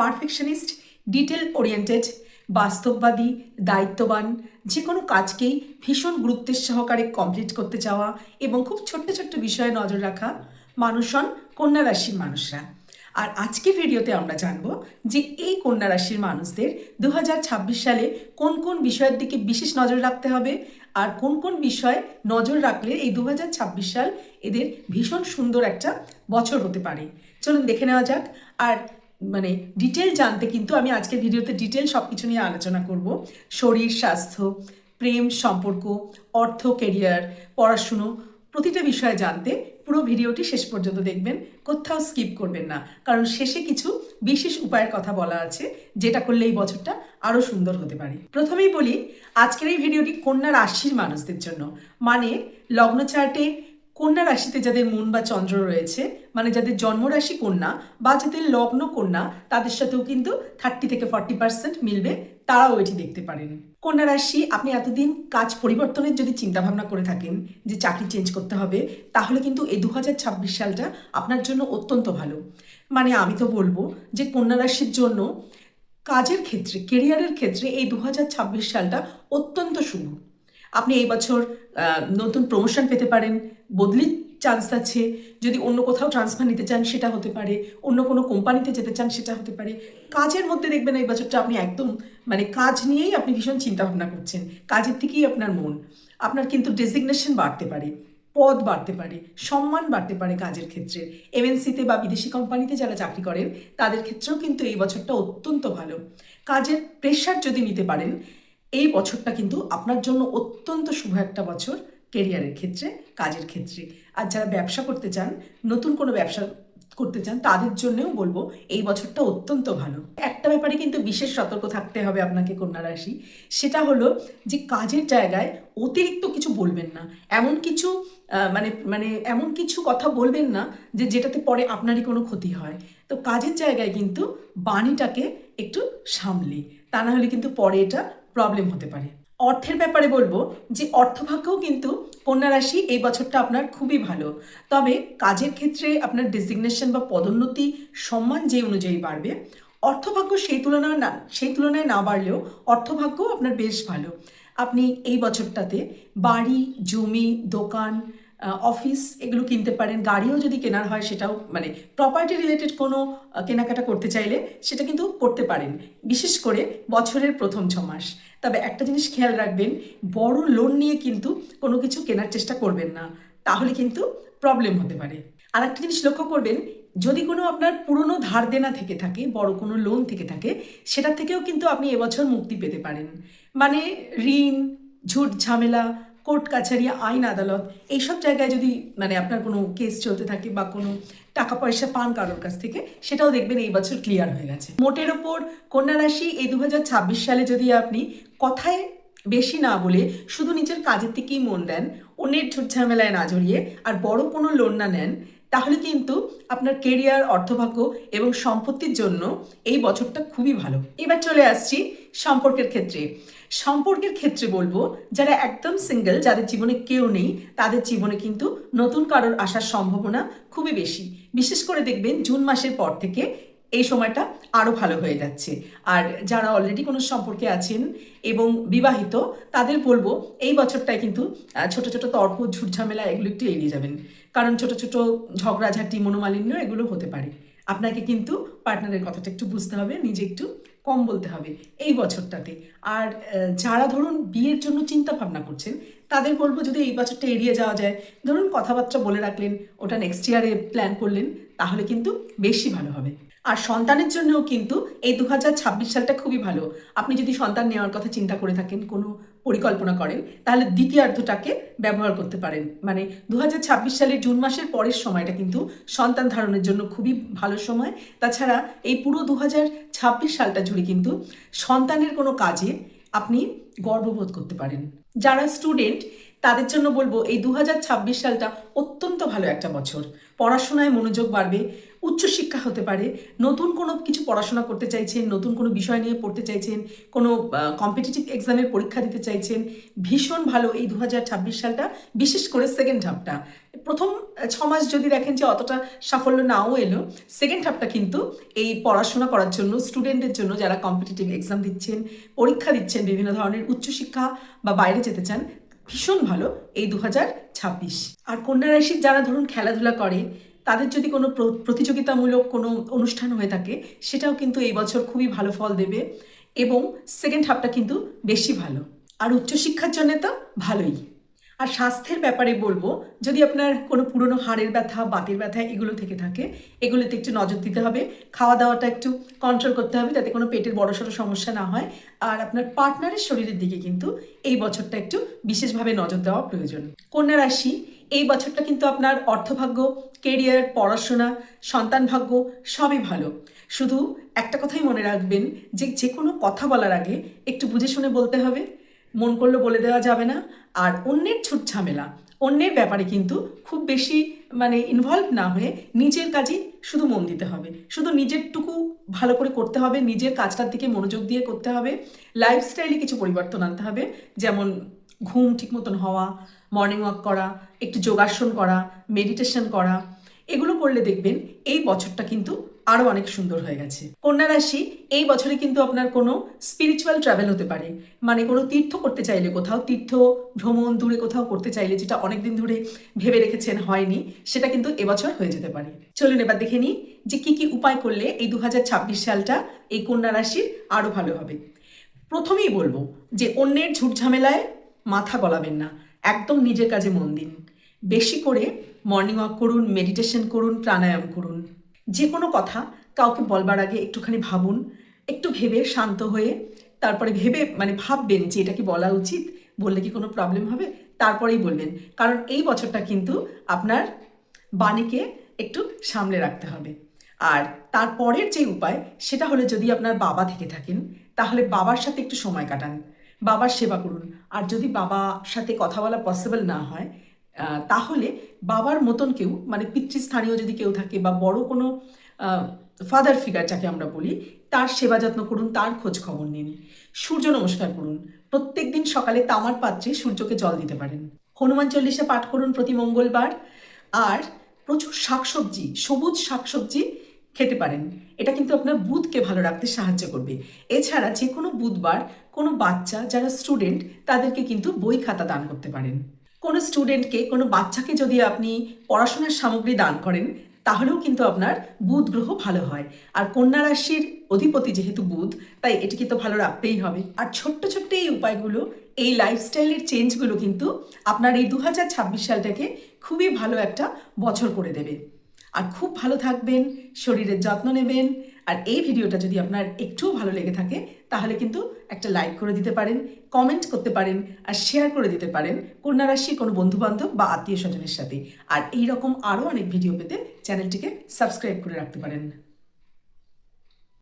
Perfectionist, detail oriented, বাস্তববাদী, দায়িত্ববান, যে কোনো কাজকেই ভীষণ গুরুত্বের সহকারে কমপ্লিট করতে চাওয়া এবং খুব ছোট্ট ছোট্ট বিষয়ে নজর রাখা মানুষ হন কন্যা রাশির মানুষরা। আর আজকের ভিডিওতে আমরা জানবো যে এই কন্যা রাশির মানুষদের 2026 সালে কোন কোন বিষয়ের দিকে বিশেষ নজর রাখতে হবে আর কোন কোন বিষয়ে নজর রাখলে এই 2026 সাল এদের ভীষণ সুন্দর একটা বছর হতে পারে। চলুন দেখে নেওয়া যাক। আর ডিটেল জানতে কিন্তু আমি আজকের ভিডিওতে ডিটেল সব কিছু নিয়ে আলোচনা করব। শরীর স্বাস্থ্য, প্রেম সম্পর্ক, অর্থ, কেরিয়ার, পড়াশুনো, প্রতিটা বিষয়ে জানতে পুরো ভিডিওটি শেষ পর্যন্ত দেখবেন, কোথাও স্কিপ করবেন না, কারণ শেষে কিছু বিশেষ উপায়ের কথা বলা আছে যেটা করলে এই বছরটা আরও সুন্দর হতে পারে। প্রথমেই বলি, আজকের এই ভিডিওটি কন্যা রাশির মানুষদের জন্য, লগ্ন চার্টে কন্যা রাশিতে যাদের মন বা চন্দ্র রয়েছে, যাদের জন্মরাশি কন্যা বা যাদের লগ্ন কন্যা, তাদের সাথেও কিন্তু 30 থেকে 40% মিলবে, তারাও এটি দেখতে পারেন। কন্যা রাশি, আপনি এতদিন কাজ পরিবর্তনের যদি চিন্তাভাবনা করে থাকেন যে চাকরি চেঞ্জ করতে হবে, তাহলে কিন্তু এই 2026 সালটা আপনার জন্য অত্যন্ত ভালো। আমি তো বলবো যে কন্যা রাশির জন্য কাজের ক্ষেত্রে, কেরিয়ারের ক্ষেত্রে এই 2026 সালটা অত্যন্ত শুভ। আপনি এই বছর নতুন প্রমোশন পেতে পারেন, বদলির চান্স আছে, যদি অন্য কোথাও ট্রান্সফার নিতে চান সেটা হতে পারে, অন্য কোনো কোম্পানিতে যেতে চান সেটা হতে পারে। কাজের মধ্যে দেখবেন এই বছরটা আপনি একদম কাজ নিয়েই আপনি ভীষণ চিন্তাভাবনা করছেন, কাজের থেকেই আপনার মন। আপনার কিন্তু ডেজিগনেশন বাড়তে পারে, পদ বাড়তে পারে, সম্মান বাড়তে পারে কাজের ক্ষেত্রে। এমএনসিতে বা বিদেশি কোম্পানিতে যারা চাকরি করেন তাদের ক্ষেত্রেও কিন্তু এই বছরটা অত্যন্ত ভালো। কাজের প্রেশার যদি নিতে পারেন, এই বছরটা কিন্তু আপনার জন্য অত্যন্ত শুভ একটা বছর কেরিয়ারের ক্ষেত্রে, কাজের ক্ষেত্রে। আর যারা ব্যবসা করতে চান, নতুন কোনো ব্যবসা করতে চান, তাদের জন্যও বলবো এই বছরটা অত্যন্ত ভালো। একটা ব্যাপারে কিন্তু বিশেষ সতর্ক থাকতে হবে আপনাকে কন্যা রাশি, সেটা হলো যে কাজের জায়গায় অতিরিক্ত কিছু বলবেন না। এমন কিছু এমন কিছু কথা বলবেন না যেটাতে পরে আপনারই কোনো ক্ষতি হয়। তো কাজের জায়গায় কিন্তু বাণীটাকে একটু সামলে, তা না হলে কিন্তু পরে এটা প্রবলেম হতে পারে। অর্থের ব্যাপারে বলবো যে অর্থভাগ্যও কিন্তু কন্যা রাশি এই বছরটা আপনার খুবই ভালো। তবে কাজের ক্ষেত্রে আপনার ডেজিগনেশন বা পদোন্নতি, সম্মান যে অনুযায়ী বাড়বে, অর্থভাগ্য সেই তুলনায় না বাড়লেও অর্থভাগ্য আপনার বেশ ভালো। আপনি এই বছরটাতে বাড়ি, জমি, দোকান, অফিস এগুলো কিনতে পারেন। গাড়িও যদি কেনার হয় সেটাও প্রপার্টি রিলেটেড কোনো কেনাকাটা করতে চাইলে সেটা কিন্তু করতে পারেন, বিশেষ করে বছরের প্রথম 6 মাস। তবে একটা জিনিস খেয়াল রাখবেন, বড় লোন নিয়ে কিন্তু কোনো কিছু কেনার চেষ্টা করবেন না, তাহলে কিন্তু প্রবলেম হতে পারে। আর একটা জিনিস লক্ষ্য করবেন, যদি কোনো আপনার পুরনো ধার দেনা থেকে থাকে, বড় কোনো লোন থেকে থাকে, সেটা থেকেও কিন্তু আপনি এবছর মুক্তি পেতে পারেন। ঋণ, ঝুট ঝামেলা, কোর্ট কাছারি, আইন আদালত, এইসব জায়গায় যদি আপনার কোনো কেস চলতে থাকে বা কোনো টাকা পয়সা পান কারোর কাছ থেকে, সেটাও দেখবেন এই বছর ক্লিয়ার হয়ে গেছে। মোটের ওপর কন্যা রাশি, এই 2026 সালে যদি আপনি কথায় বেশি না বলে শুধু নিজের কাজের দিকেই মন দেন, অন্যের ঝুট ঝামেলায় না জড়িয়ে, আর বড় কোনো লোন না নেন, তাহলে কিন্তু আপনার কেরিয়ার, অর্থভাগ্য এবং সম্পত্তির জন্য এই বছরটা খুবই ভালো। এবার চলে আসছি সম্পর্কের ক্ষেত্রে। সম্পর্কের ক্ষেত্রে বলবো, যারা একদম সিঙ্গেল, যাদের জীবনে কেউ নেই, তাদের জীবনে কিন্তু নতুন কারোর আসার সম্ভাবনা খুবই বেশি। বিশেষ করে দেখবেন জুন মাসের পর থেকে এই সময়টা আরও ভালো হয়ে যাচ্ছে। আর যারা অলরেডি কোনো সম্পর্কে আছেন এবং বিবাহিত, তাদের বলবো এই বছরটায় কিন্তু ছোট ছোট তর্ক, ঝুট ঝামেলা এগুলো একটু এড়িয়ে যাবেন, কারণ ছোট ছোট ঝগড়াঝাটি, মনোমালিন্য এগুলো হতে পারে। আপনাকে কিন্তু পার্টনারের কথাটা একটু বুঝতে হবে, নিজে একটু কম বলতে হবে এই বছরটাতে। আর যারা ধরুন বিয়ের জন্য চিন্তা ভাবনা করছেন, তাদের বলবো যদি এই বছরটা এড়িয়ে যাওয়া যায়, ধরুন কথাবার্তা বলে রাখলেন, ওটা নেক্সট ইয়ারে প্ল্যান করলেন, তাহলে কিন্তু বেশি ভালো হবে। আর সন্তানের জন্যও কিন্তু এই 2026 সালটা খুবই ভালো। আপনি যদি সন্তান নেওয়ার কথা চিন্তা করে থাকেন, কোনো পরিকল্পনা করেন, তাহলে দ্বিতীয়ার্ধটাকে ব্যবহার করতে পারেন। 2026 সালের জুন মাসের পরের সময়টা কিন্তু সন্তান ধারণের জন্য খুবই ভালো সময়। তাছাড়া এই পুরো 2026 সালটা জুড়ে কিন্তু সন্তানের কোনো কাজে আপনি গর্ববোধ করতে পারেন। যারা স্টুডেন্ট, তাদের জন্য বলবো এই 2026 সালটা অত্যন্ত ভালো একটা বছর। পড়াশোনায় মনোযোগ বাড়বে, উচ্চশিক্ষা হতে পারে, নতুন কোনো কিছু পড়াশোনা করতে চাইছেন, নতুন কোনো বিষয় নিয়ে পড়তে চাইছেন, কোনো কম্পিটিটিভ এক্সামের পরীক্ষা দিতে চাইছেন, ভীষণ ভালো এই 2026 সালটা, বিশেষ করে সেকেন্ড হাফটা। প্রথম 6 মাস যদি দেখেন যে অতটা সাফল্য নাও এলো, সেকেন্ড হাফটা কিন্তু এই পড়াশোনা করার জন্য, স্টুডেন্টদের জন্য যারা কম্পিটিটিভ এক্সাম দিচ্ছেন, পরীক্ষা দিচ্ছেন, বিভিন্ন ধরনের উচ্চশিক্ষা বা বাইরে যেতে চান, ভীষণ ভালো এই 2026। আর কন্যা রাশির যারা ধরুন খেলাধুলা করে, তাদের যদি কোনো প্রতিযোগিতামূলক কোনো অনুষ্ঠান হয়ে থাকে, সেটাও কিন্তু এই বছর খুবই ভালো ফল দেবে এবং সেকেন্ড হাফটা কিন্তু বেশি ভালো। আর উচ্চশিক্ষার জন্য তো ভালোই। আর স্বাস্থ্যের ব্যাপারে বলবো, যদি আপনার কোনো পুরনো হাড়ের ব্যথা, বাতের ব্যথা এগুলো থেকে থাকে, এগুলোতে একটু নজর দিতে হবে। খাওয়া দাওয়াটা একটু কন্ট্রোল করতে হবে যাতে কোনো পেটের বড়সড় সমস্যা না হয়। আর আপনার পার্টনারের শরীরের দিকে কিন্তু এই বছরটা একটু বিশেষভাবে নজর দেওয়া প্রয়োজন। কন্যা রাশি, এই বছরটা কিন্তু আপনার অর্থভাগ্য, কেরিয়ার, পড়াশোনা, সন্তান ভাগ্য সবই ভালো। শুধু একটা কথাই মনে রাখবেন যে কোনো কথা বলার আগে একটু বুঝে শুনে বলতে হবে, মন করলে বলে দেওয়া যাবে না। আর অন্যের ছুট ঝামেলা, অন্যের ব্যাপারে কিন্তু খুব বেশি ইনভলভ না হয়ে নিজের কাজে শুধু মন দিতে হবে, শুধু নিজেরটুকু ভালো করে করতে হবে, নিজের কাজটার দিকে মনোযোগ দিয়ে করতে হবে। লাইফস্টাইলে কিছু পরিবর্তন আনতে হবে, যেমন ঘুম ঠিক মতন হওয়া, মর্নিং ওয়াক করা, একটু যোগাসন করা, মেডিটেশন করা, এগুলো করলে দেখবেন এই বছরটা কিন্তু আরও অনেক সুন্দর হয়ে গেছে। কন্যা রাশি, এই বছরে কিন্তু আপনার কোনো স্পিরিচুয়াল ট্রাভেল হতে পারে, মানে কোনো তীর্থ করতে চাইলে, কোথাও তীর্থ ভ্রমণ দূরে কোথাও করতে চাইলে, যেটা অনেকদিন ধরে ভেবে রেখেছেন হয়নি, সেটা কিন্তু এবছর হয়ে যেতে পারে। চলুন এবার দেখে নিই যে কী কী উপায় করলে এই 2026 সালটা এই কন্যা রাশির আরও ভালো হবে। প্রথমেই বলবো যে অন্যের ঝুট ঝামেলায় মাথা গলাবেন না, একদম নিজের কাজে মন দিন। বেশি করে মর্নিং ওয়াক করুন, মেডিটেশন করুন, প্রাণায়াম করুন। যে কোনো কথা কাউকে বলবার আগে একটুখানি ভাবুন, একটু ভেবে শান্ত হয়ে তারপরে ভাববেন যে এটা কি বলা উচিত, বললে কি কোনো প্রবলেম হবে, তারপরেই বলবেন। কারণ এই বছরটা কিন্তু আপনার বাণীকে একটু সামলে রাখতে হবে। আর তারপরের যে উপায়, সেটা হলো যদি আপনার বাবা থেকে থাকেন, তাহলে বাবার সাথে একটু সময় কাটান, বাবার সেবা করুন। আর যদি বাবার সাথে কথা বলা পসিবল না হয়, তাহলে বাবার মতন কেউ, পিতৃস্থানীয় যদি কেউ থাকে বা বড় কোনো ফাদার ফিগার যাকে আমরা বলি, তার সেবা যত্ন করুন, তার খোঁজ খবর নিন। সূর্য নমস্কার করুন, প্রত্যেক দিন সকালে তামার পাত্রে সূর্যকে জল দিতে পারেন। হনুমান চল্লিশা পাঠ করুন প্রতি মঙ্গলবার। আর প্রচুর শাকসবজি, সবুজ শাকসবজি খেতে পারেন, এটা কিন্তু আপনার বুধকে ভালো রাখতে সাহায্য করবে। এছাড়া যে কোনো বুধবার কোনো বাচ্চা যারা স্টুডেন্ট, তাদেরকে কিন্তু বই খাতা দান করতে পারেন। কোনো স্টুডেন্টকে, কোনো বাচ্চাকে যদি আপনি পড়াশোনার সামগ্রী দান করেন, তাহলেও কিন্তু আপনার বুধ গ্রহ ভালো হয়। আর কন্যা রাশির অধিপতি যেহেতু বুধ, তাই এটিকে তো ভালো রাখতেই হবে। আর ছোট্ট ছোট্ট এই উপায়গুলো, এই লাইফস্টাইলের চেঞ্জগুলো কিন্তু আপনার এই 2026 সালটাকে খুবই ভালো একটা বছর করে দেবে। আর খুব ভালো থাকবেন, শরীরের যত্ন নেবেন। আর এই ভিডিওটা যদি আপনার একটুও ভালো লেগে থাকে, তাহলে কিন্তু একটা লাইক করে দিতে পারেন, কমেন্ট করতে পারেন, আর শেয়ার করে দিতে পারেন কন্যা রাশির কোনো বন্ধুবান্ধব বা আত্মীয় স্বজনের সাথে। আর এইরকম আরও অনেক ভিডিও পেতে চ্যানেলটিকে সাবস্ক্রাইব করে রাখতে পারেন।